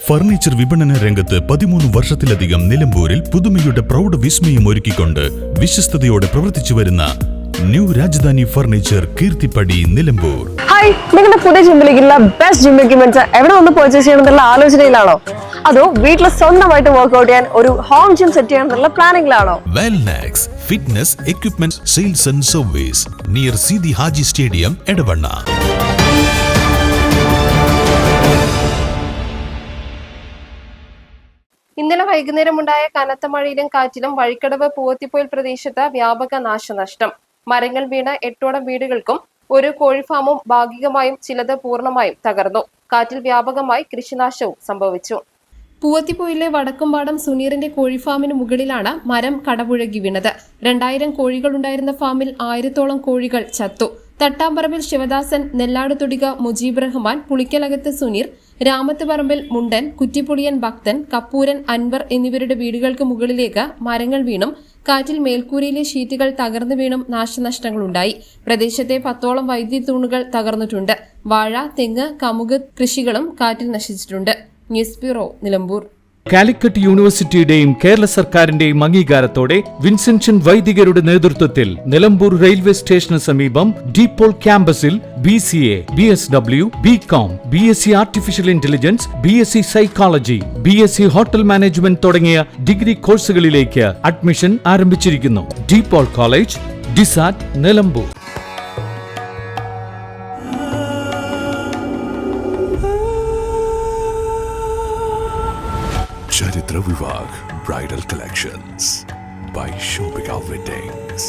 Furniture വിപണന രംഗത്ത് 13 വർഷത്തിലധികം നിലമ്പൂരിൽ പുതുമയുടെ പ്രൗഢ വിസ്മയം ഒരുക്കിക്കൊണ്ട് വിശ്വസ്തയോടെ പ്രവർത്തിച്ചു വരുന്ന new Rajdhani furniture Keerthippadi Nilambur. Hi, നിങ്ങളുടെ പുതിയ ജിമ്മിലേക്കുള്ള ബെസ്റ്റ് ജിം എക്യുപ്മെന്റ്സ് എവിടെ വന്ന് പർച്ചേസ് ചെയ്യണമെന്നുള്ള ആലോചനയിലാണോ? അതോ വീട്ടിൽ സ്വന്തമായിട്ട് വർക്ക്ഔട്ട് ചെയ്യാൻ ഒരു ഹോം ജിം സെറ്റ് ചെയ്യാനുള്ള പ്ലാനിംഗിലാണോ? Wellnex fitness equipment sales and service near Sidi Haji stadium Edavanna. ഇന്നലെ വൈകുന്നേരമുണ്ടായ കനത്ത മഴയിലും കാറ്റിലും വഴിക്കടവ് പൂവത്തിപ്പോയിൽ പ്രദേശത്ത് വ്യാപക നാശനഷ്ടം. മരങ്ങൾ വീണ് 8ഓളം വീടുകൾക്കും ഒരു കോഴിഫാമും ഭാഗികമായും ചിലത് പൂർണ്ണമായും തകർന്നു. കാറ്റിൽ വ്യാപകമായി കൃഷിനാശവും സംഭവിച്ചു. പൂവത്തിപ്പോയിലെ വടക്കുംപാടം സുനീറിന്റെ കോഴിഫാമിന് മുകളിലാണ് മരം കടപുഴകി വീണത്. 2000 കോഴികളുണ്ടായിരുന്ന ഫാമിൽ 1000ഓളം കോഴികൾ ചത്തു. തട്ടാമ്പറമ്പിൽ ശിവദാസൻ, നെല്ലാടുതൊടിക മുജീബ് റഹ്മാൻ, പുളിക്കലകത്ത് സുനീർ, രാമത്ത് പറമ്പിൽ മുണ്ടൻ, കുറ്റിപ്പുളിയൻ ഭക്തൻ, കപ്പൂരൻ അൻവർ എന്നിവരുടെ വീടുകൾക്ക് മുകളിലേക്ക് മരങ്ങൾ വീണും കാറ്റിൽ മേൽക്കൂരയിലെ ഷീറ്റുകൾ തകർന്നു വീണും നാശനഷ്ടങ്ങളുണ്ടായി. പ്രദേശത്തെ 10ഓളം വൈദ്യുതി തൂണുകൾ തകർന്നിട്ടുണ്ട്. വാഴ, തെങ്ങ്, കമുക് കൃഷികളും കാറ്റിൽ നശിച്ചിട്ടുണ്ട്. News bureau, Nilambur. കാലിക്കറ്റ് യൂണിവേഴ്സിറ്റിയുടെയും കേരള സർക്കാരിന്റെയും അംഗീകാരത്തോടെ വിൻസെൻഷൻ വൈദികരുടെ നേതൃത്വത്തിൽ നിലമ്പൂർ റെയിൽവേ സ്റ്റേഷന് സമീപം ഡീപോൾ ക്യാമ്പസിൽ BCA, BSW, BCom, BSc artificial intelligence, BSc psychology, BSc hotel management തുടങ്ങിയ ഡിഗ്രി കോഴ്സുകളിലേക്ക് അഡ്മിഷൻ ആരംഭിച്ചിരിക്കുന്നു. DePaul college, DiSAT, Nilambur. Charitra Vivag Bridal Collections by Shobhika Weddings.